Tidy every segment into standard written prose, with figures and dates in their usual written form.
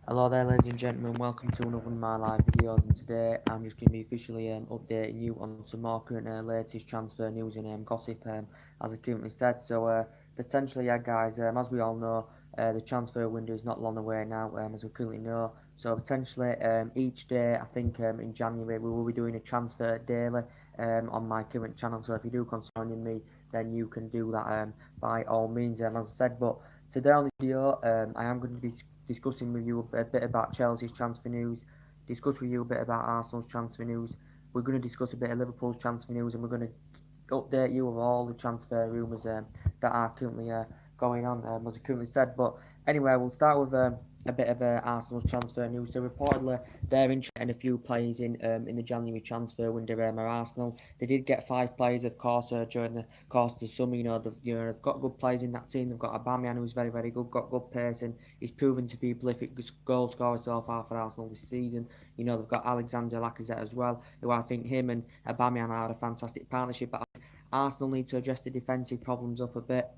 Hello there, ladies and gentlemen. Welcome to another one of my live videos. And today I'm just going to be officially updating you on some more current latest transfer news and gossip, as I currently said. So potentially, yeah, guys. As we all know, the transfer window is not long away now, as we currently know. So potentially, each day, I think in January we will be doing a transfer daily on my current channel. So if you do concerning me, then you can do that by all means. As I said, but today on the video, I am going to be discussing with you a bit about Chelsea's transfer news, discuss with you a bit about Arsenal's transfer news. We're going to discuss a bit of Liverpool's transfer news, and we're going to update you of all the transfer rumours that are currently going on, as I currently said. But anyway, we'll start with a bit of Arsenal's transfer news. So reportedly, they're interested in a few players in the January transfer window. Arsenal, they did get 5 players, of course, during the course of the summer. They've got good players in that team. They've got Aubameyang, who's very, very good, got good pace, and he's proven to be a prolific goal scorer so far for Arsenal this season. They've got Alexander Lacazette as well, who I think him and Aubameyang are a fantastic partnership. But Arsenal need to address the defensive problems up a bit.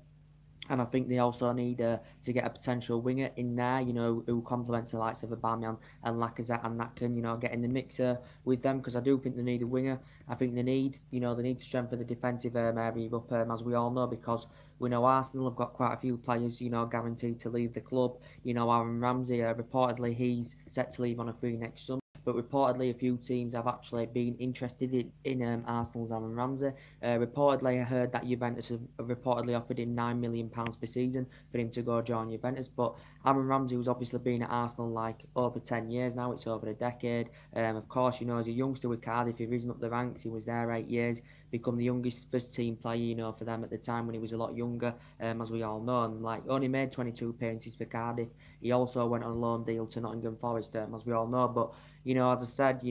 And I think they also need to get a potential winger in there, who complements the likes of Aubameyang and Lacazette, and that can, get in the mixer with them, because I do think they need a winger. I think they need to strengthen the defensive area up, as we all know, because we know Arsenal have got quite a few players, guaranteed to leave the club. Aaron Ramsey, reportedly he's set to leave on a free next summer. But reportedly, a few teams have actually been interested in Arsenal's Aaron Ramsey. Reportedly, I heard that Juventus have reportedly offered him £9 million per season for him to go join Juventus. But Aaron Ramsey was obviously been at Arsenal like over 10 years now. It's over a decade. Of course, as a youngster with Cardiff, he risen up the ranks. He was there 8 years, become the youngest first team player, for them at the time when he was a lot younger, as we all know. And only made 22 appearances for Cardiff. He also went on a loan deal to Nottingham Forest, as we all know. But as I said,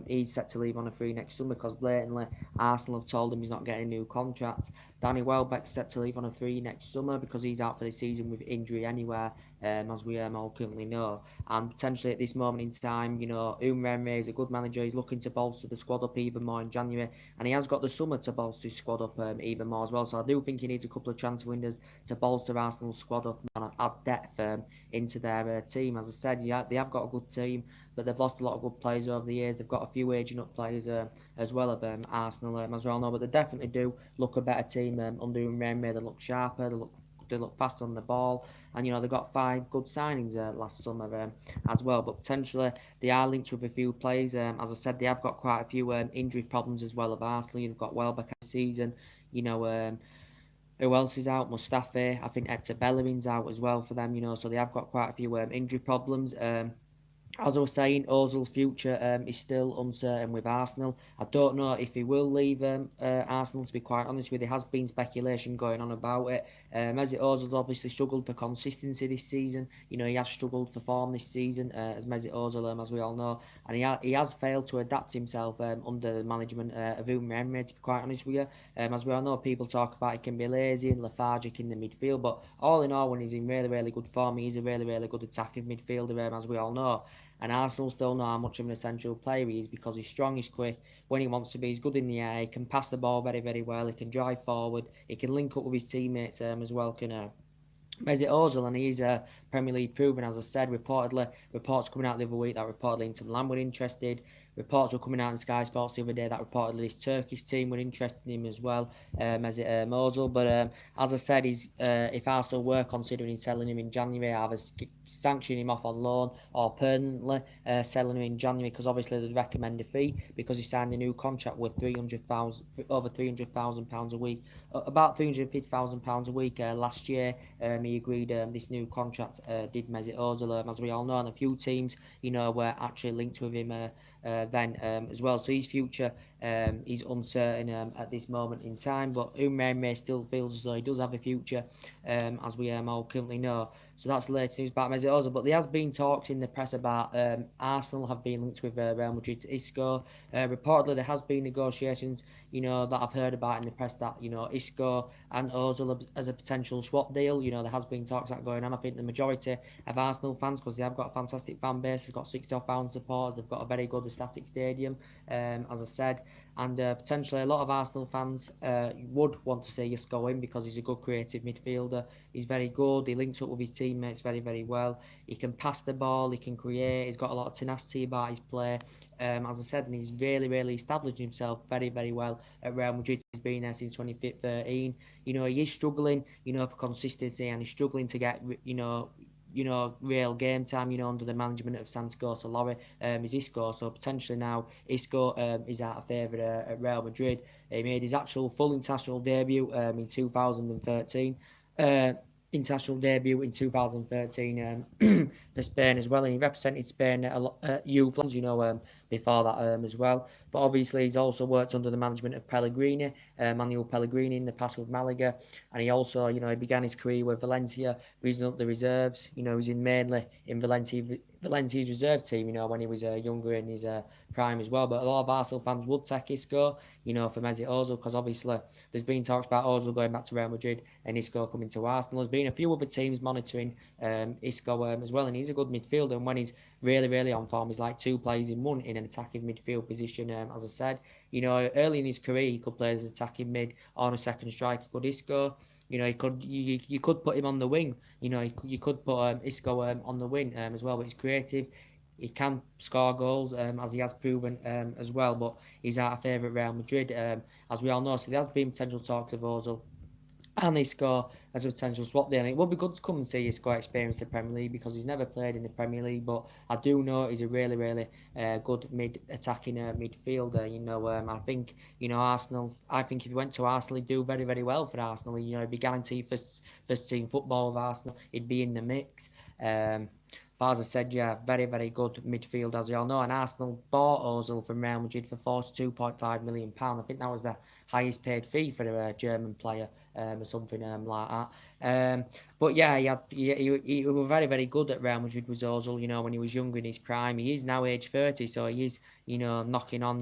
he's set to leave on a free next summer because blatantly Arsenal have told him he's not getting a new contract. Danny Welbeck's set to leave on a free next summer because he's out for the season with injury anywhere, as we all currently know. And potentially at this moment in time, Emery is a good manager. He's looking to bolster the squad up even more in January, and he has got the summer to bolster his squad up even more as well. So I do think he needs a couple of transfer windows to bolster Arsenal's squad up and add depth into their team. As I said, they have got a good team, but they've lost a lot of good players over the years. They've got a few aging up players as well of Arsenal, as well know, but they definitely do look a better team under Emery. They look sharper, they look faster on the ball, and they got 5 good signings last summer as well. But potentially they are linked with a few players. As I said, they have got quite a few injury problems as well of Arsenal. You've got Welbeck this season. Who else is out? Mustafi. I think Hector Bellerin's out as well for them. So they have got quite a few injury problems. As I was saying, Ozil's future is still uncertain with Arsenal. I don't know if he will leave Arsenal, to be quite honest with you. There has been speculation going on about it. Mesut Ozil's obviously struggled for consistency this season. He has struggled for form this season, as Mesut Ozil, as we all know. And he has failed to adapt himself under the management of Emery, to be quite honest with you. As we all know, people talk about he can be lazy and lethargic in the midfield. But all in all, when he's in really, really good form, he's a really, really good attacking midfielder, as we all know. And Arsenal still know how much of an essential player he is because he's strong, he's quick. When he wants to be, he's good in the air. He can pass the ball very, very well. He can drive forward. He can link up with his teammates as well. Mesut Ozil, and he's Premier League proven, as I said. Reports coming out the other week that reportedly Inter Milan were interested. Reports were coming out in Sky Sports the other day that reportedly this Turkish team were interested in him as well, Mesut Ozil. But as I said, if Arsenal were considering selling him in January, either sanctioning him off on loan or permanently selling him in January, because obviously they'd recommend a fee because he signed a new contract worth over £300,000 a week, about £350,000 a week last year. He agreed this new contract, did Mesut Ozil, as we all know, and a few teams, were actually linked with him then as well. So his future is uncertain at this moment in time, but Emery still feels as though he does have a future, as we all currently know. So that's the latest news about Mesut Ozil. But there has been talks in the press about Arsenal have been linked with Real Madrid's Isco. Reportedly, there has been negotiations, that I've heard about in the press that, Isco and Ozil as a potential swap deal. There has been talks that going on. I think the majority of Arsenal fans, because they have got a fantastic fan base, they've got 60,000 supporters, they've got a very good static stadium, as I said. and potentially a lot of Arsenal fans would want to see Isco in because he's a good creative midfielder. He's very good. He links up with his teammates very, very well. He can pass the ball. He can create. He's got a lot of tenacity about his play. As I said, and he's really, really established himself very, very well at Real Madrid. He's been there since 2013. He is struggling, for consistency, and he's struggling to get, real game time, under the management of Santiago Solari, is Isco. So potentially now Isco is out of favour at Real Madrid. He made his actual full international debut in 2013. International debut in 2013 for Spain as well, and he represented Spain at a lot youth levels, before that as well. But obviously, he's also worked under the management of Pellegrini, Manuel Pellegrini, in the past with Malaga, and he also, he began his career with Valencia, reason up the reserves. He was mainly in Valencia's reserve team, when he was younger in his prime as well. But a lot of Arsenal fans would take Isco, for Mesut Ozil, because obviously there's been talks about Ozil going back to Real Madrid and Isco coming to Arsenal. There's been a few other teams monitoring Isco as well, and he's a good midfielder. And when he's really, really on form, he's like two players in one in an attacking midfield position. As I said, early in his career, he could play as attacking mid or on a second striker. Could Isco? You could put him on the wing. You could put Isco on the wing as well. But he's creative. He can score goals, as he has proven as well. But he's out of favour at Real Madrid, as we all know. So there has been potential talks of Ozil and Isco as a potential swap deal. And it would be good to come and see Isco experience the Premier League because he's never played in the Premier League. But I do know he's a really, really good attacking midfielder. I think Arsenal. I think if he went to Arsenal, he'd do very, very well for Arsenal. He'd be guaranteed first team football of Arsenal. He'd be in the mix. But as I said, yeah, very, very good midfield, as you all know. And Arsenal bought Ozil from Real Madrid for £42.5 million. I think that was the highest paid fee for a German player, or something like that. But yeah, he was very, very good at Real Madrid, was Ozil, when he was younger in his prime. He is now age 30, so he is, knocking on,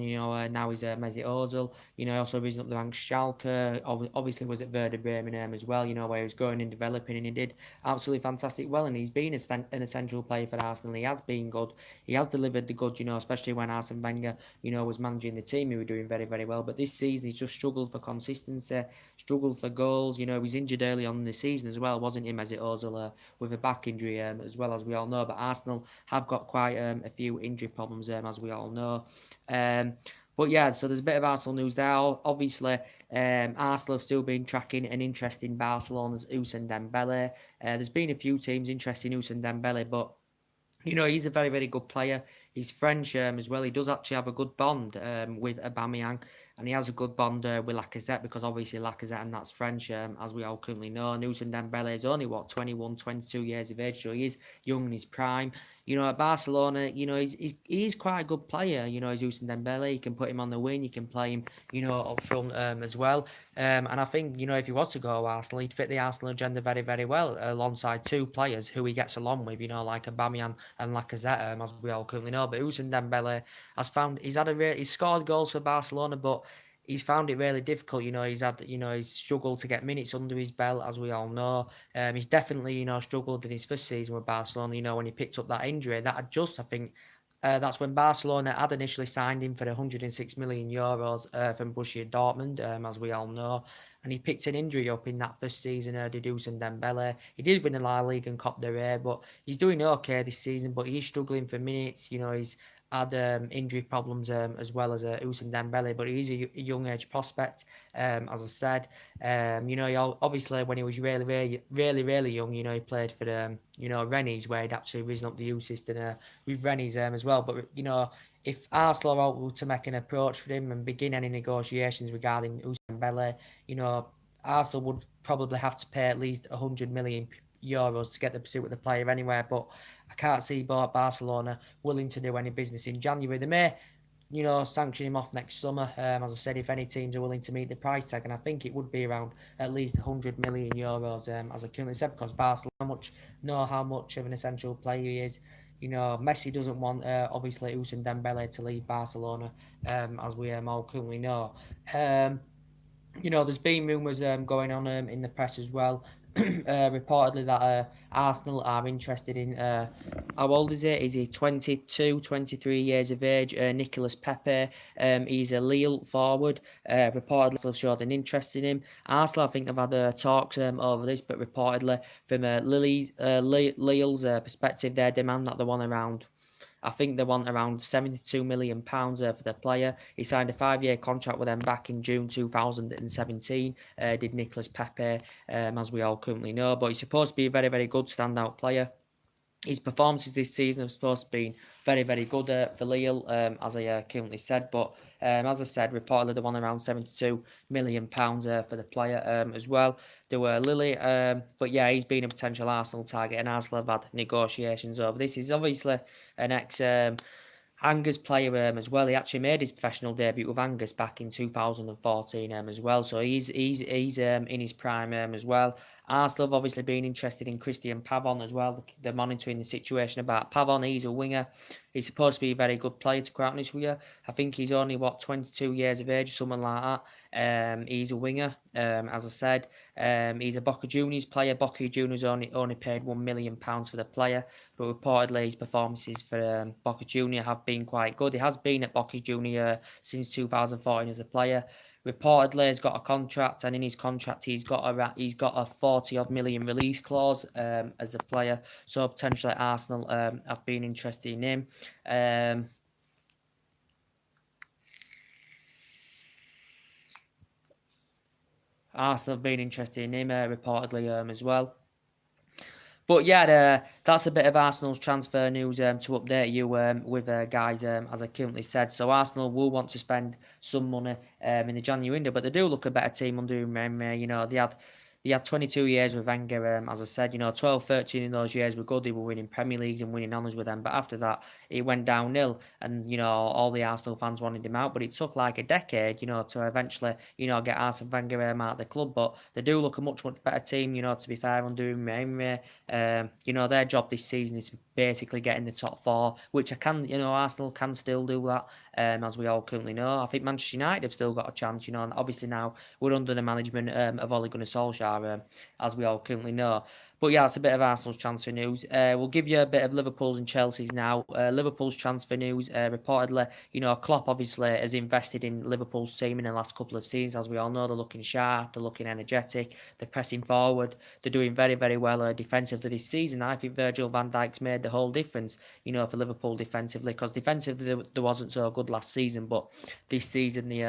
now he's Mesut Ozil. Also risen up the ranks. Schalke, obviously was at Werder Bremen as well, where he was growing and developing, and he did absolutely fantastic well. And he's been an essential player for Arsenal. He has been good. He has delivered the good, especially when Arsene Wenger, was managing the team. He was doing very, very well. But this season, he's just struggled for consistency, struggled for goals. He was injured early on in the season as well, wasn't he, Mesut Ozil, with a back injury, as well, as we all know. But Arsenal have got quite a few injury problems, as we all know. But yeah, so there's a bit of Arsenal news there. Obviously, Arsenal have still been tracking an interest in Barcelona's Ousmane Dembele. There's been a few teams interested in Ousmane Dembele, but he's a very, very good player. He's French as well. He does actually have a good bond with Aubameyang, and he has a good bond with Lacazette, because obviously Lacazette, and that's French, as we all currently know. And Ousmane Dembele is only, 21, 22 years of age, so he is young in his prime. At Barcelona, he's quite a good player. He's Ousmane Dembele. You can put him on the wing. You can play him, up front as well. And I think, if he was to go to Arsenal, he'd fit the Arsenal agenda very, very well, alongside two players who he gets along with, like Aubameyang and Lacazette, as we all currently know. But Ousmane Dembele he's scored goals for Barcelona, but he's found it really difficult. He's struggled to get minutes under his belt, as we all know. He's definitely, struggled in his first season with Barcelona, when he picked up that injury. That had just, I think, that's when Barcelona had initially signed him for €106 million from Borussia Dortmund, as we all know. And he picked an injury up in that first season, did Ousmane Dembele. He did win the La Liga and Copa del Rey, but he's doing okay this season, but he's struggling for minutes. He's had injury problems, as well as Ousmane Dembele, but he's a young age prospect, as I said. Obviously when he was really, really, really, really young, he played for Rennes, where he'd actually risen up the youth system with Rennes as well. But if Arsenal are able to make an approach for him and begin any negotiations regarding Ousmane Dembele, Arsenal would probably have to pay at least €100 million to get the pursuit of the player anywhere. But I can't see Barcelona willing to do any business in January. They may, sanction him off next summer. As I said, if any teams are willing to meet the price tag, and I think it would be around at least €100 million, as I currently said, because Barcelona know how much of an essential player he is. Messi doesn't want, obviously, Ousmane Dembele to leave Barcelona, as we all currently know. There's been rumours going on in the press as well, reportedly that Arsenal are interested in How old is he? Is he 22, 23 years of age? Nicolas Pepe. He's a Lille forward. Reportedly have showed an interest in him. Arsenal, I think, have had talks over this, but reportedly from Lille's perspective, their demand that they want around. I think they want around £72 million for the player. He signed a 5-year contract with them back in June 2017. Did Nicolas Pepe, as we all currently know. But he's supposed to be a very, very good standout player. His performances this season have supposed to be very, very good for Lille, as I currently said. But as I said, reportedly they won around £72 million for the player as well. There were Lily, but yeah, he's been a potential Arsenal target, and Arsenal have had negotiations over this. He's obviously an ex Angus player as well. He actually made his professional debut with Angus back in 2014 as well. So he's in his prime as well. Arsenal have obviously been interested in Christian Pavon as well. They're monitoring the situation about Pavon. He's a winger. He's supposed to be a very good player, to quite honest with you. I think he's only, 22 years of age, something like that. He's a winger, as I said. He's a Boca Juniors player. Boca Juniors only paid £1 million for the player, but reportedly his performances for Boca Juniors have been quite good. He has been at Boca Juniors since 2014 as a player. Reportedly, he's got a contract, and in his contract, he's got a 40-odd million release clause as a player. So potentially Arsenal have been interested in him. Arsenal have been interested in him reportedly as well. But yeah, that's a bit of Arsenal's transfer news to update you with guys, as I currently said. So Arsenal will want to spend some money in the January window, but they do look a better team under Emery. You know, they had 22 years with Wenger, as I said. You know, 12, 13 in those years were good. They were winning Premier Leagues and winning honours with them. But after that, it went downhill, and you know, all the Arsenal fans wanted him out. But it took like a decade, you know, to eventually, you know, get Arsene Wenger out of the club. But they do look a much, much better team, you know, to be fair, under Emery. You know, their job this season is basically getting the top four, which Arsenal can still do that, as we all currently know. I think Manchester United have still got a chance, you know, and obviously now we're under the management of Ole Gunnar Solskjaer, as we all currently know. But yeah, it's a bit of Arsenal's transfer news. We'll give you a bit of Liverpool's and Chelsea's now. Liverpool's transfer news, reportedly, you know, Klopp obviously has invested in Liverpool's team in the last couple of seasons. As we all know, they're looking sharp, they're looking energetic, they're pressing forward, they're doing very, very well defensively this season. I think Virgil van Dijk's made the whole difference, you know, for Liverpool defensively, because defensively they wasn't so good last season, but this season they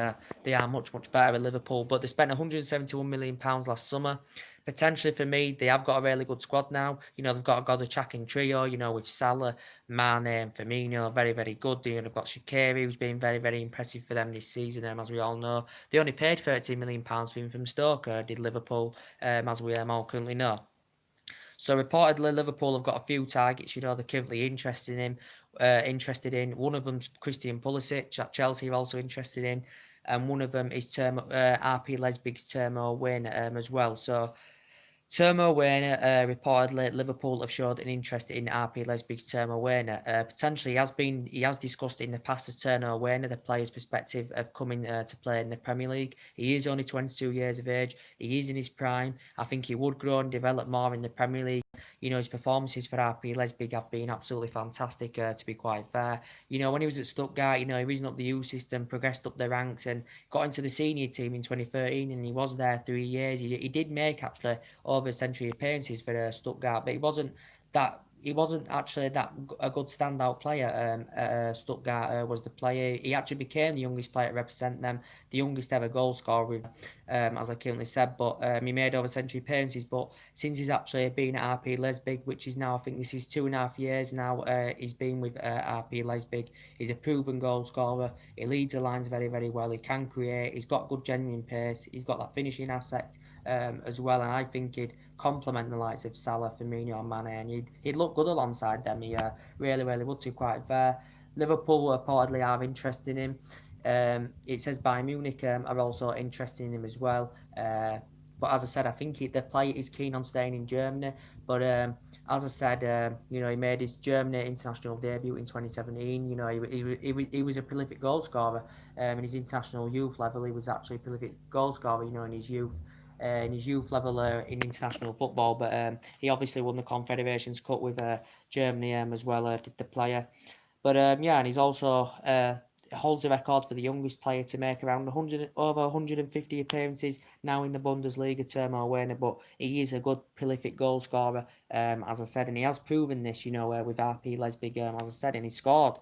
are much, much better at Liverpool. But they spent £171 million last summer. Potentially for me, they have got a really good squad now. You know, they've got a god-attacking trio, you know, with Salah, Mane and Firmino, very, very good. They've got Shaqiri, who's been very, very impressive for them this season, as we all know. They only paid £13 million for him from Stoke, did Liverpool, as we all currently know. So reportedly, Liverpool have got a few targets, you know, they're currently interested in. One of them's Christian Pulisic, that Chelsea are also interested in. And one of them is RB Leipzig's Timo Werner as well. So Timo Werner, reportedly, Liverpool have showed an interest in RB Leipzig's Timo Werner. Potentially, he has discussed in the past as Timo Werner, the player's perspective of coming to play in the Premier League. He is only 22 years of age. He is in his prime. I think he would grow and develop more in the Premier League. You know, his performances for RB Leipzig have been absolutely fantastic, to be quite fair. You know, when he was at Stuttgart, you know, he risen up the youth system, progressed up the ranks, and got into the senior team in 2013, and he was there 3 years. He did make, actually, over a century appearances for Stuttgart, but he wasn't actually a good standout player. Stuttgart was the player. He actually became the youngest player to represent them, the youngest ever goal scorer, with, as I currently said. But he made over century appearances. But since he's actually been at RB Leipzig, which is now, I think this is 2.5 years now, he's been with RB Leipzig. He's a proven goal scorer. He leads the lines very, very well. He can create. He's got good genuine pace. He's got that finishing aspect as well, and I think he'd complement the likes of Salah, Firmino and Mane, and he'd look good alongside them. He really, really would, to quite fair. Liverpool reportedly are interested in him. It says Bayern Munich are also interested in him as well. But as I said, I think the player is keen on staying in Germany. But as I said, you know, he made his Germany international debut in 2017. You know, he was a prolific goal scorer. In his international youth level, he was actually a prolific goal scorer, you know, in his youth level in international football. But he obviously won the Confederations Cup with Germany as well, did the player. But yeah, and he's also holds the record for the youngest player to make around over 150 appearances now in the Bundesliga, Timo Werner. But he is a good, prolific goal scorer, as I said, and he has proven this, with RB Leipzig, as I said, and he scored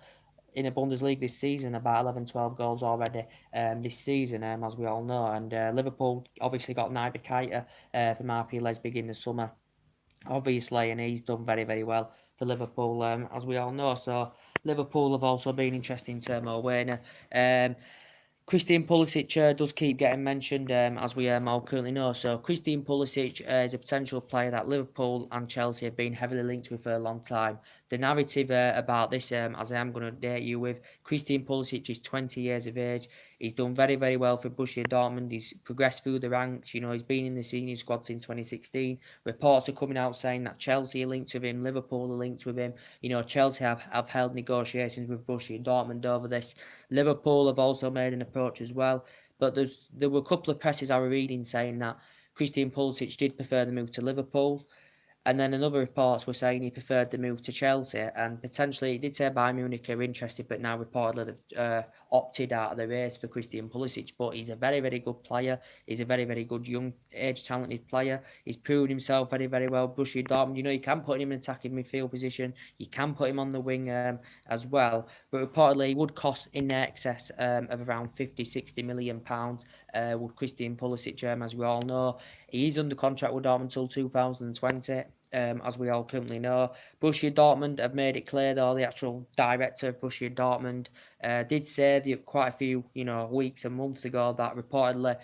in the Bundesliga this season about 11, 12 goals already this season, as we all know. And Liverpool obviously got Naby Keita from RB Leipzig in the summer, obviously, and he's done very, very well for Liverpool, as we all know. So Liverpool have also been interested in Timo Werner. Christian Pulisic does keep getting mentioned, as we all currently know. So Christian Pulisic is a potential player that Liverpool and Chelsea have been heavily linked with for a long time. The narrative about this, as I am going to update you with, Christian Pulisic is 20 years of age. He's done very, very well for Borussia Dortmund. He's progressed through the ranks. He's been in the senior squad since 2016. Reports are coming out saying that Chelsea are linked with him, Liverpool are linked with him. Chelsea have held negotiations with Borussia Dortmund over this. Liverpool have also made an approach as well. But there were a couple of presses I was reading saying that Christian Pulisic did prefer the move to Liverpool. And then another reports were saying he preferred the move to Chelsea, and potentially he did say Bayern Munich are interested, but now reportedly they've opted out of the race for Christian Pulisic. But he's a very, very good player. He's a very, very good young, age-talented player. He's proven himself very, very well. Borussia Dortmund, you can put him in attacking midfield position. You can put him on the wing as well. But reportedly he would cost in excess of around 50, 60 million pounds. With Christian Pulisic, as we all know. He is under contract with Dortmund until 2020, as we all currently know. Borussia Dortmund have made it clear, though, the actual director of Borussia Dortmund did say that quite a few, weeks and months ago that reportedly,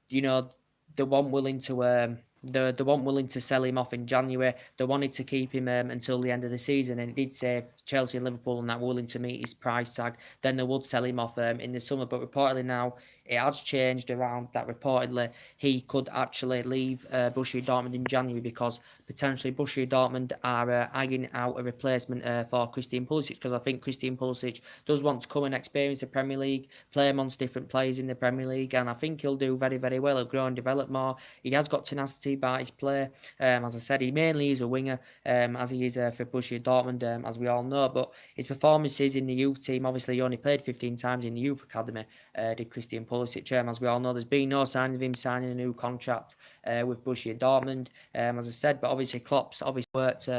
they weren't willing to they weren't willing to sell him off in January. They wanted to keep him until the end of the season, and it did say if Chelsea and Liverpool are not willing to meet his price tag, then they would sell him off in the summer. But reportedly now it has changed around that reportedly he could actually leave Borussia Dortmund in January because potentially Borussia Dortmund are eyeing out a replacement for Christian Pulisic, because I think Christian Pulisic does want to come and experience the Premier League, play amongst different players in the Premier League, and I think he'll do very, very well. He'll grow and develop more. He has got tenacity about his play. As I said, he mainly is a winger, as he is for Borussia Dortmund, as we all know, but his performances in the youth team, obviously he only played 15 times in the youth academy, did Christian Pulisic. As we all know, there's been no sign of him signing a new contract with Borussia Dortmund, as I said, but obviously Klopp's worked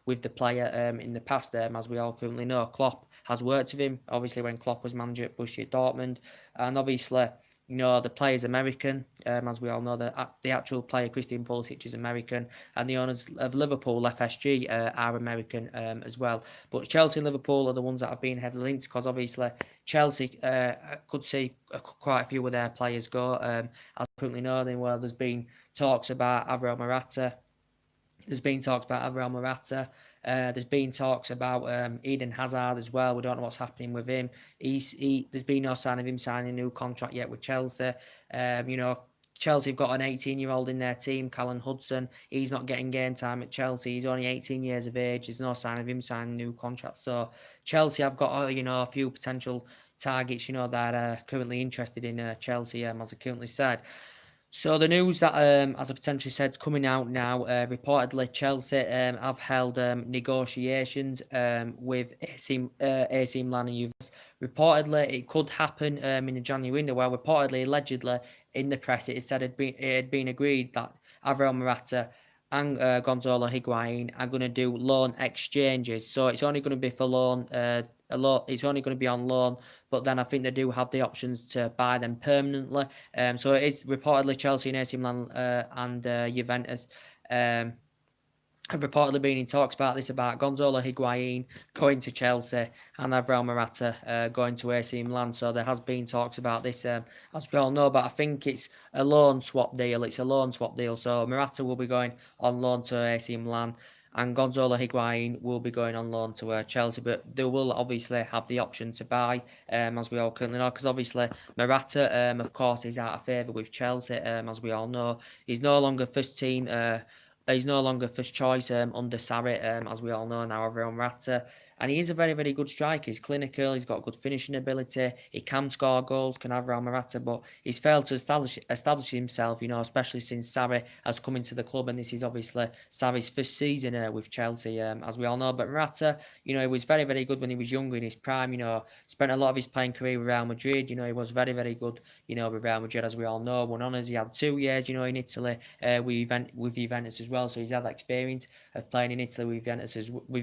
with the player in the past, as we all currently know. Klopp has worked with him, obviously, when Klopp was manager at Borussia Dortmund, and obviously, the player's American, as we all know. The actual player, Christian Pulisic, is American, and the owners of Liverpool, FSG, are American as well. But Chelsea and Liverpool are the ones that have been heavily linked, because obviously Chelsea could see quite a few of their players go. As we currently know, there's been talks about Alvaro Morata. There's been talks about Eden Hazard as well. We don't know what's happening with him. There's been no sign of him signing a new contract yet with Chelsea. Chelsea have got an 18-year-old in their team, Callum Hudson. He's not getting game time at Chelsea. He's only 18 years of age. There's no sign of him signing a new contract. So Chelsea have got a few potential targets, that are currently interested in Chelsea, as I currently said. So the news that, as I potentially said, coming out now, reportedly Chelsea have held negotiations with AC Milan and Juventus. Reportedly, it could happen in the January window. Well, reportedly, allegedly, in the press, it said it had been agreed that Alvaro Morata and Gonzalo Higuain are going to do loan exchanges. So it's only going to be for loan. It's only going to be on loan, but then I think they do have the options to buy them permanently. So it is reportedly Chelsea and AC Milan and Juventus have reportedly been in talks about this, about Gonzalo Higuain going to Chelsea and Alvaro Morata going to AC Milan. So there has been talks about this, as we all know, but I think it's a loan swap deal. So Morata will be going on loan to AC Milan, and Gonzalo Higuain will be going on loan to Chelsea, but they will obviously have the option to buy, as we all currently know, because obviously Morata, of course, is out of favour with Chelsea, as we all know. He's no longer first team He's no longer first choice under Sarri, as we all know now, Alvaro Morata. And he is a very, very good striker. He's clinical, he's got good finishing ability, he can score goals, can Alvaro Morata, but he's failed to establish himself, especially since Sarri has come into the club, and this is obviously Sarri's first season with Chelsea, as we all know. But Morata, he was very, very good when he was younger in his prime, spent a lot of his playing career with Real Madrid, he was very, very good, with Real Madrid, as we all know, won honours. He had 2 years, in Italy with Juventus as well, so he's had that experience of playing in Italy with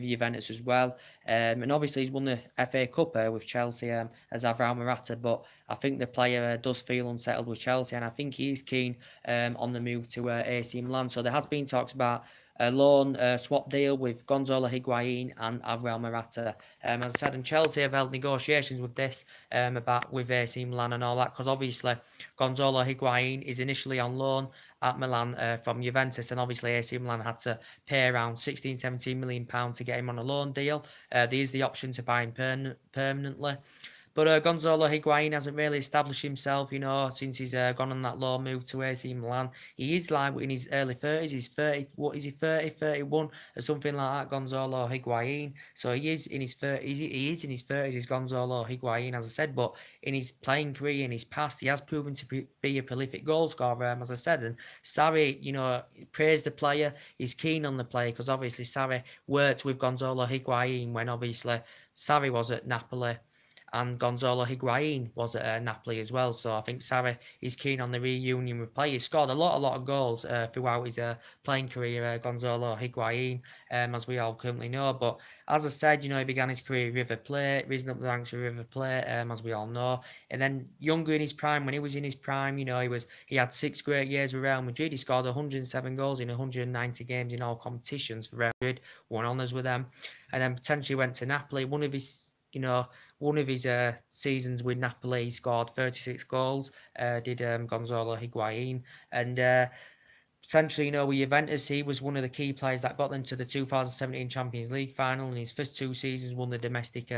Juventus as well. And obviously he's won the FA Cup with Chelsea as Alvaro Morata, but I think the player does feel unsettled with Chelsea, and I think he's keen on the move to AC Milan. So there has been talks about a loan swap deal with Gonzalo Higuain and Alvaro Morata. As I said, and Chelsea have held negotiations with this with AC Milan and all that, because obviously Gonzalo Higuain is initially on loan at Milan from Juventus, and obviously AC Milan had to pay around 16-17 million pounds to get him on a loan deal. There is the option to buy him permanently. But Gonzalo Higuain hasn't really established himself, since he's gone on that loan move to AC Milan. He is like in his early 30s. He's 30, what is he, 30, 31 or something like that, Gonzalo Higuain. So he is in his 30s. He is in his 30s, he's Gonzalo Higuain, as I said. But in his playing career, in his past, he has proven to be a prolific goal scorer, as I said. And Sarri, praised the player. He's keen on the player because obviously Sarri worked with Gonzalo Higuain when obviously Sarri was at Napoli, and Gonzalo Higuain was at Napoli as well. So I think Sarri is keen on the reunion with play. He scored a lot of goals throughout his playing career, Gonzalo Higuain, as we all currently know. But as I said, he began his career at River Plate, risen up the ranks of River Plate, as we all know. And then younger in his prime, when he was in his prime, he had 6 great years with Real Madrid. He scored 107 goals in 190 games in all competitions for Real Madrid, won honours with them, and then potentially went to Napoli. One of his seasons with Napoli, he scored 36 goals, did Gonzalo Higuain. And essentially, with Juventus, he was one of the key players that got them to the 2017 Champions League final. In his first 2 seasons, won the domestic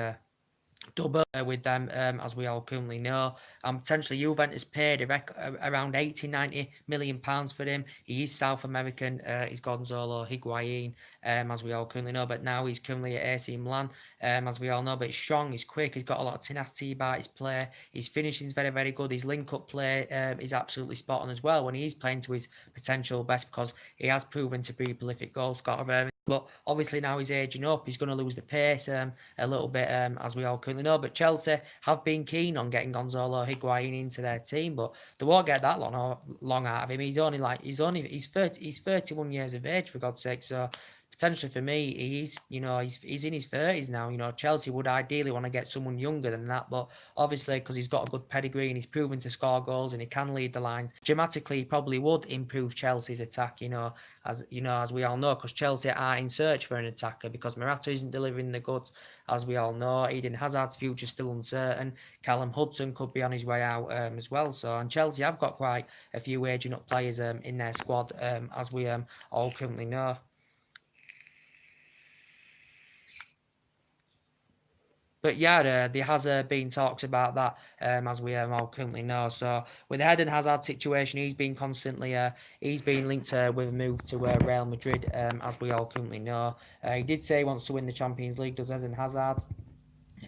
double with them, as we all currently know. Potentially Juventus paid around 80-90 million pounds for him. He is South American. He's Gonzalo Higuain, as we all currently know, but now he's currently at AC Milan, as we all know. But he's strong, he's quick, he's got a lot of tenacity about his play. His finishing is very, very good. His link-up play is absolutely spot on as well when he's playing to his potential best, because he has proven to be a prolific goal scorer. But obviously now he's aging up, he's going to lose the pace a little bit, as we all currently know. But Chelsea have been keen on getting Gonzalo Higuain into their team, but they won't get that long out of him. He's 31 years of age, for God's sake. So potentially for me, he's in his 30s now. Chelsea would ideally want to get someone younger than that, but obviously because he's got a good pedigree and he's proven to score goals and he can lead the lines, dramatically he probably would improve Chelsea's attack, as we all know, because Chelsea are in search for an attacker, because Morata isn't delivering the goods, as we all know. Eden Hazard's future still uncertain. Callum Hudson could be on his way out as well. So, and Chelsea have got quite a few aging up players in their squad, as we all currently know. But yeah, there has been talks about that, as we all currently know. So with the Eden Hazard situation, he's been constantly linked with a move to Real Madrid, as we all currently know. He did say he wants to win the Champions League, does Eden Hazard,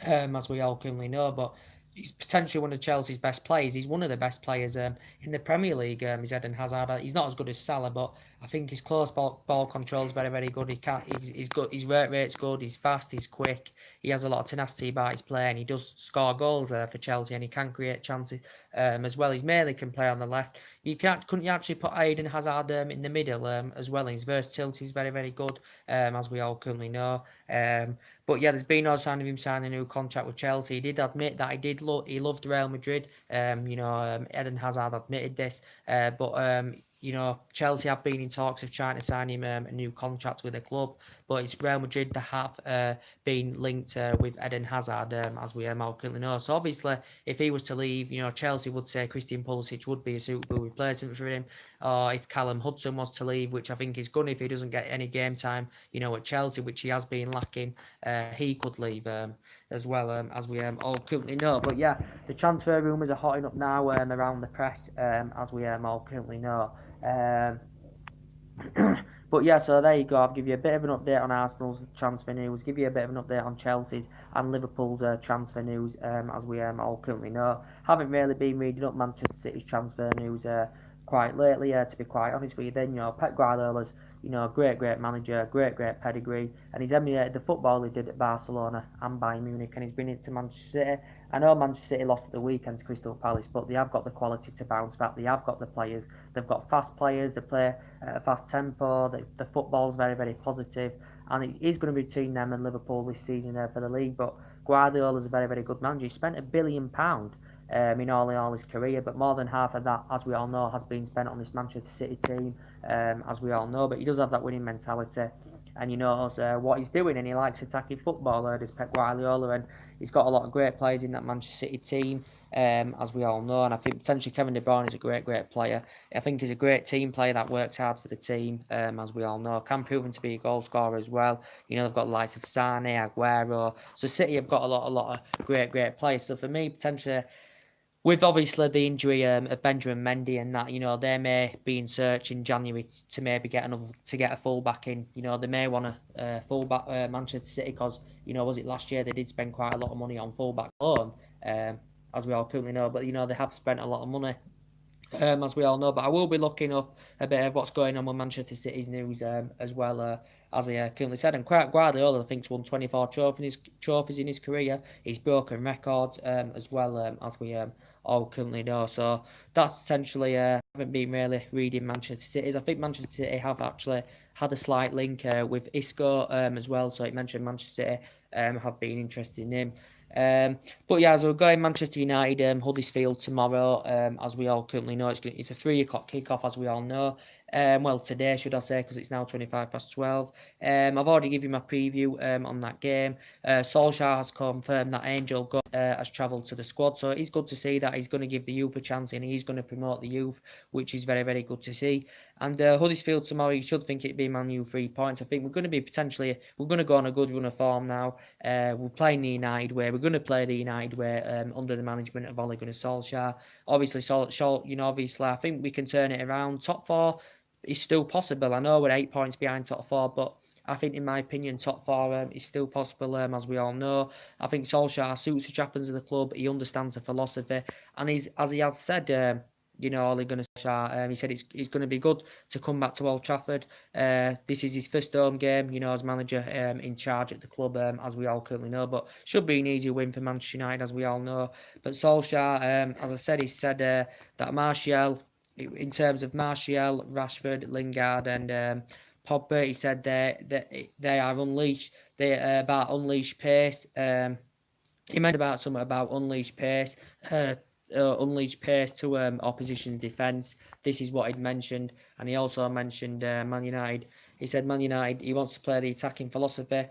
as we all currently know. But he's potentially one of Chelsea's best players. He's one of the best players in the Premier League. Is Eden Hazard. He's not as good as Salah, but I think his close ball control is very, very good. He's good. His work rate's good. He's fast. He's quick. He has a lot of tenacity about his play, and he does score goals for Chelsea, and he can create chances as well. He's mainly can play on the left. Couldn't you actually put Eden Hazard in the middle as well? And his versatility is very, very good, as we all currently know. But yeah, there's been no sign of him signing a new contract with Chelsea. He did admit that he loved Real Madrid. Eden Hazard admitted this. But Chelsea have been in talks of trying to sign him a new contract with the club, but it's Real Madrid that have been linked with Eden Hazard, as we all currently know. So obviously, if he was to leave, Chelsea would say Christian Pulisic would be a suitable replacement for him. Or if Callum Hudson was to leave, which I think is good if he doesn't get any game time, at Chelsea, which he has been lacking, he could leave as well, as we all currently know. But yeah, the transfer rumours are hotting up now But yeah, so there you go. I'll give you a bit of an update on Arsenal's transfer news, give you a bit of an update on Chelsea's and Liverpool's transfer news, as we all currently know. Haven't really been reading up Manchester City's transfer news quite lately, to be quite honest with you. Then, Pep Guardiola's, great manager, great pedigree, and he's emulated the football he did at Barcelona and Bayern Munich, and he's been into Manchester City. I know Manchester City lost at the weekend to Crystal Palace, but they have got the quality to bounce back. They have got the players. They've got fast players. They play at a fast tempo. The football's very positive, and it is going to be between them and Liverpool this season for the league. But Guardiola's a very good manager. He spent £1 billion in all his career, but more than half of that, as we all know, has been spent on this Manchester City team, as we all know. But he does have that winning mentality, and he knows what he's doing, and he likes attacking football. Does Pep Guardiola, and he's got a lot of great players in that Manchester City team, as we all know. And I think potentially Kevin De Bruyne is a great player. I think he's a great team player that works hard for the team, as we all know. Can proven to be a goal scorer as well. They've got the likes of Sane, Aguero. So City have got a lot of great players. So for me, potentially, with obviously the injury of Benjamin Mendy and that, they may be in search in January to maybe get a fullback in. They may want a fullback Manchester City because, was it last year they did spend quite a lot of money on fullback loan, as we all currently know. But, they have spent a lot of money, as we all know. But I will be looking up a bit of what's going on with Manchester City's news as well, as I currently said. And Guardiola, I think, has won 24 trophies in his career. He's broken records as well, as we all currently know. So that's essentially, I haven't been really reading Manchester City's. I think Manchester City have actually had a slight link with Isco as well. So it mentioned Manchester City have been interested in him. But yeah, as we're going Manchester United, Huddersfield tomorrow, as we all currently know, it's a 3 o'clock kickoff, as we all know. Well, today, should I say, because it's now 12:25. I've already given you my preview on that game. Solskjaer has confirmed that Angel has travelled to the squad, so it's good to see that he's going to give the youth a chance and he's going to promote the youth, which is very good to see. And Huddersfield tomorrow, you should think it'd be Man U 3 points. I think we're going to be we're going to go on a good run of form now. We're playing the United way. We're going to play the United way under the management of Ole Gunnar Solskjaer. Obviously, obviously, I think we can turn it around. Top 4 is still possible. I know we're 8 points behind top 4, but I think, in my opinion, top 4 is still possible, as we all know. I think Solskjaer suits the chaplains of the club. He understands the philosophy, and as he has said, Ole Gunnar Solskjaer, he said it's going to be good to come back to Old Trafford. This is his first home game, as manager in charge at the club, as we all currently know. But should be an easy win for Manchester United, as we all know. But Solskjaer, as I said, he said that Martial, in terms of Martial, Rashford, Lingard, and Pogba, he said they are unleashed. They about unleashed pace. He meant about something about unleashed pace. Unleashed pace to opposition's defence. This is what he'd mentioned, and he also mentioned Man United. He said Man United, he wants to play the attacking philosophy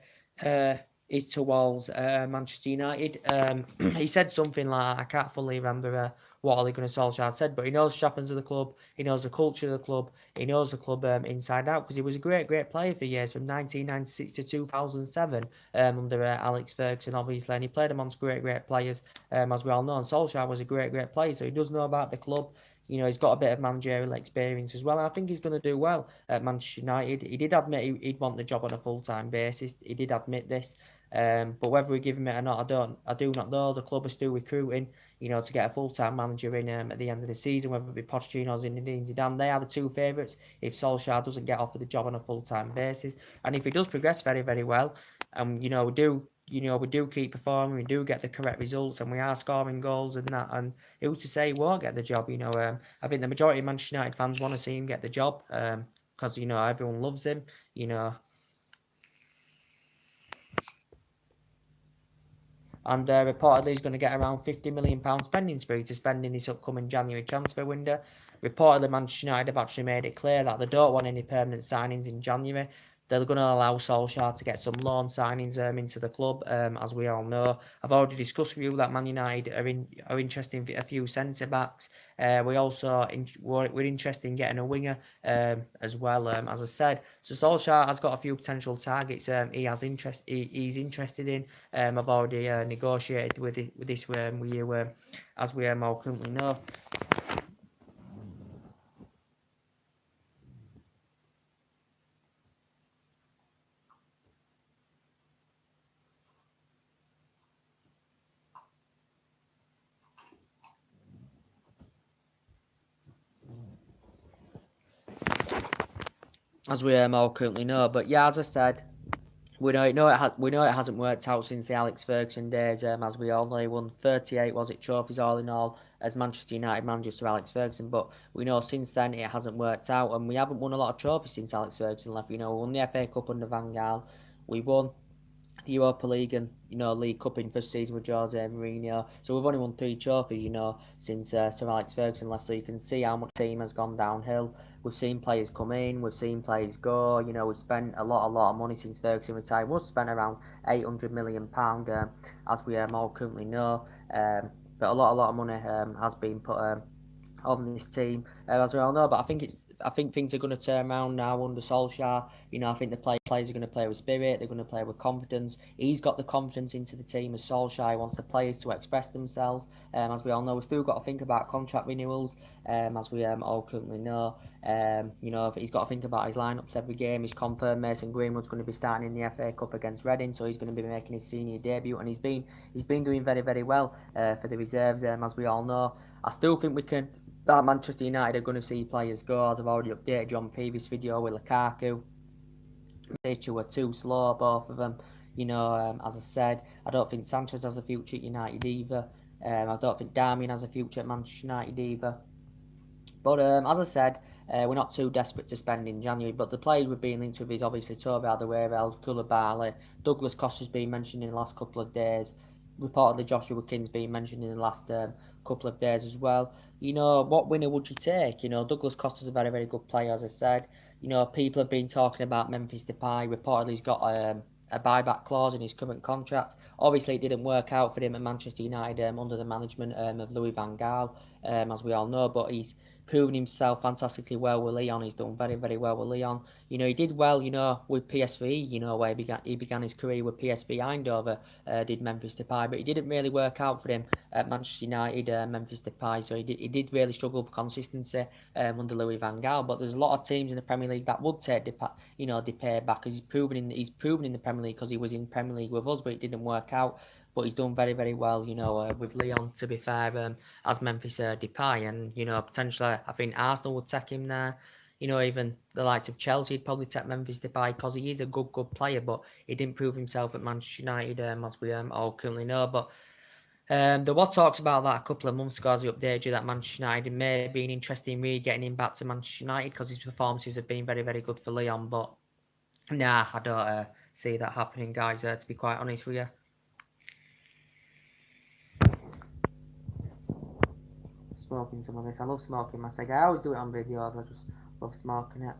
is towards Manchester United. He said something like, I can't fully remember what Ole Gunnar Solskjaer said, but he knows the chaplains of the club, he knows the culture of the club, he knows the club inside out, because he was a great player for years, from 1996 to 2007 under Alex Ferguson, obviously, and he played amongst great players, as we all know. And Solskjaer was a great player, so he does know about the club. He's got a bit of managerial experience as well. And I think he's going to do well at Manchester United. He did admit he'd want the job on a full-time basis. He did admit this. But whether we give him it or not, I do not know. The club is still recruiting, to get a full-time manager in at the end of the season, whether it be Pochettino or Zinedine Zidane. They are the two favourites if Solskjaer doesn't get offered the job on a full-time basis. And if he does progress very well, we do keep performing, we do get the correct results, and we are scoring goals and that. And who's to say he won't get the job? I think the majority of Manchester United fans want to see him get the job, because everyone loves him. And reportedly he's going to get around £50 million spending spree to spend in this upcoming January transfer window. Reportedly, Manchester United have actually made it clear that they don't want any permanent signings in January. They're going to allow Solskjaer to get some loan signings into the club, as we all know. I've already discussed with you that Man United are interested in a few centre-backs. We're interested in getting a winger as well, as I said. So Solskjaer has got a few potential targets he's interested in. I've already negotiated with this with you, as we all currently know. as we all currently know. But yeah, as I said, we know it hasn't worked out since the Alex Ferguson days. As we all know, he won 38 trophies all in all as Manchester United manager Sir Alex Ferguson. But we know since then it hasn't worked out, and we haven't won a lot of trophies since Alex Ferguson left. We won the FA Cup under Van Gaal. We won the Europa League and League Cup in first season with Jose Mourinho. So we've only won 3 trophies, since Sir Alex Ferguson left. So you can see how much the team has gone downhill. We've seen players come in, we've seen players go. We've spent a lot of money since Ferguson retired. We've spent around £800 million, as we all currently know. But a lot of money has been put on this team, as we all know. But I think things are going to turn around now under Solskjaer. I think the players are going to play with spirit. They're going to play with confidence. He's got the confidence into the team as Solskjaer. He wants the players to express themselves. As we all know, we've still got to think about contract renewals. As we all currently know. He's got to think about his lineups every game. He's confirmed Mason Greenwood's going to be starting in the FA Cup against Reading, so he's going to be making his senior debut, and he's been doing very, very well for the reserves. As we all know, I still think that Manchester United are going to see players go, as I've already updated you on previous video with Lukaku. They were too slow, both of them. As I said, I don't think Sanchez has a future at United either. I don't think Darmian has a future at Manchester United either. But as I said, we're not too desperate to spend in January. But the players we're being linked with is obviously Toby Alderweireld, Koulibaly, Douglas Costa's been mentioned in the last couple of days. Reportedly, Joshua King's been mentioned in the last couple of days as well. What winner would you take? Douglas Costa's a very, very good player, as I said. People have been talking about Memphis Depay. Reportedly, he's got a buyback clause in his current contract. Obviously, it didn't work out for him at Manchester United under the management of Louis van Gaal, as we all know. But he's proven himself fantastically well with Lyon. He's done very, very well with Lyon. He did well, with PSV, where he began his career with PSV Eindhoven, did Memphis Depay, but it didn't really work out for him at Manchester United, Memphis Depay, so he did really struggle for consistency under Louis van Gaal. But there's a lot of teams in the Premier League that would take Depay back, because he's proven in the Premier League, because he was in Premier League with us, but it didn't work out. But he's done very, very well, with Lyon, to be fair, as Memphis Depay. And, potentially, I think Arsenal would take him there. Even the likes of Chelsea would probably take Memphis Depay, because he is a good player, but he didn't prove himself at Manchester United, as we all currently know. But there were talks about that a couple of months ago, as we updated you, that Manchester United may be interested in really getting him back to Manchester United, because his performances have been very, very good for Lyon. But, nah, I don't see that happening, guys, to be quite honest with you. Smoking some of this. I love smoking my cigar. I always do it on videos. I just love smoking it.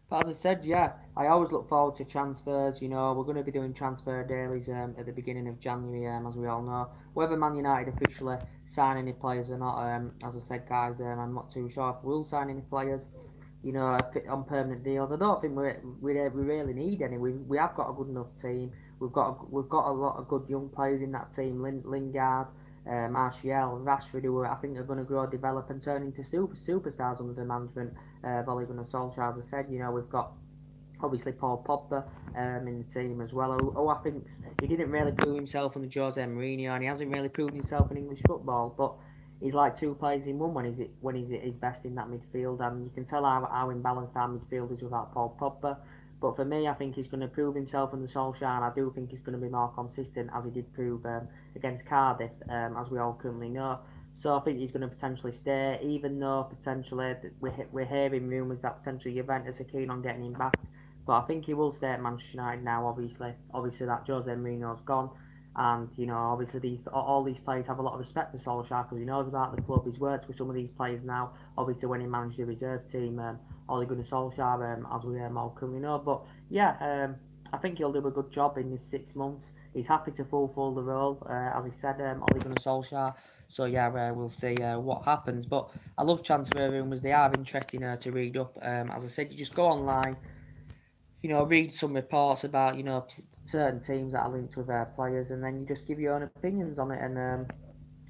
But as I said, yeah, I always look forward to transfers. We're going to be doing transfer dailies at the beginning of January, as we all know. Whether Man United officially sign any players or not, as I said, guys, I'm not too sure if we'll sign any players. On permanent deals. I don't think we really need any. We have got a good enough team. We've got a lot of good young players in that team. Lingard, Martial, Rashford, who I think are going to grow, develop, and turn into superstars under the management of Ole Gunnar Solskjaer. As I said, we've got obviously Paul Pogba in the team as well. I think he didn't really prove himself under Jose Mourinho, and he hasn't really proven himself in English football. But he's like two players in one when he's at his best in that midfield, and you can tell how imbalanced our midfield is without Paul Pogba. But for me, I think he's going to prove himself under Solskjaer, and I do think he's going to be more consistent, as he did prove against Cardiff, as we all currently know. So I think he's going to potentially stay, even though potentially we're hearing rumours that potentially Juventus are keen on getting him back. But I think he will stay at Manchester United now, obviously that Jose Mourinho's gone. And, obviously all these players have a lot of respect for Solskjaer, because he knows about the club. He's worked with some of these players now, obviously when he managed the reserve team, Ole Gunnar Solskjaer, as we all currently know. But, yeah, I think he'll do a good job in this 6 months. He's happy to fulfil the role, as he said, Ole Gunnar Solskjaer. So, yeah, we'll see what happens. But I love transfer rumours. They are interesting to read up. As I said, you just go online, read some reports about, certain teams that are linked with players, and then you just give your own opinions on it. And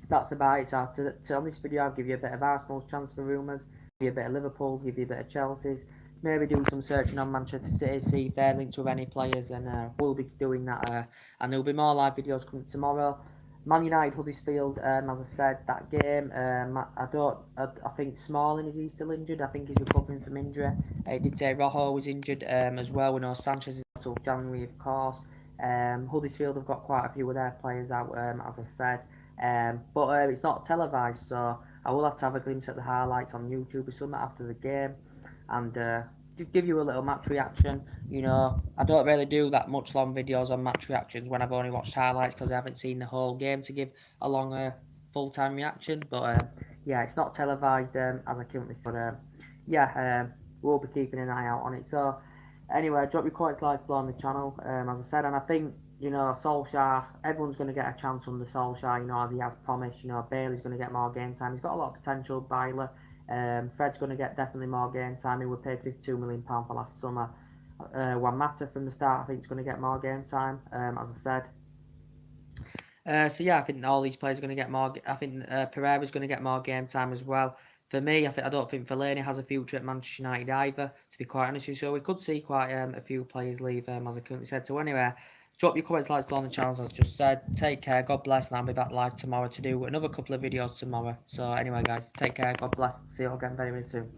that's about it. So on this video, I'll give you a bit of Arsenal's transfer rumours, give you a bit of Liverpool's, give you a bit of Chelsea's, maybe do some searching on Manchester City, see if they're linked with any players, and we'll be doing that. And there'll be more live videos coming tomorrow. Man United Huddersfield, as I said, that game, I think Smalling, is he still injured? I think he's recovering from injury. I did say Rojo was injured as well. We know Sanchez is out till January, of course. Huddersfield have got quite a few of their players out, as I said. But it's not televised, so I will have to have a glimpse at the highlights on YouTube or something after the game, and just give you a little match reaction. You know, I don't really do that much long videos on match reactions when I've only watched highlights because I haven't seen the whole game to give a longer full-time reaction. But yeah, it's not televised as I currently said. We'll be keeping an eye out on it. So anyway, drop your comments, likes below on the channel, as I said, and I think, you know, Solskjaer, everyone's going to get a chance under Solskjaer, you know, as he has promised. You know, Bailey's going to get more game time. He's got a lot of potential, Byler. Fred's going to get definitely more game time. He was paid £52 million for last summer. Juan Mata from the start, I think, is going to get more game time, as I said. So yeah, I think all these players are going to get more. I think Pereira's going to get more game time as well. For me, I don't think Fellaini has a future at Manchester United either, to be quite honest with you. So we could see quite a few players leave, as I currently said. So anyway, drop your comments, likes below on the channel, as I just said. Take care, God bless, and I'll be back live tomorrow to do another couple of videos tomorrow. So anyway, guys, take care, God bless. See you all again very, very soon.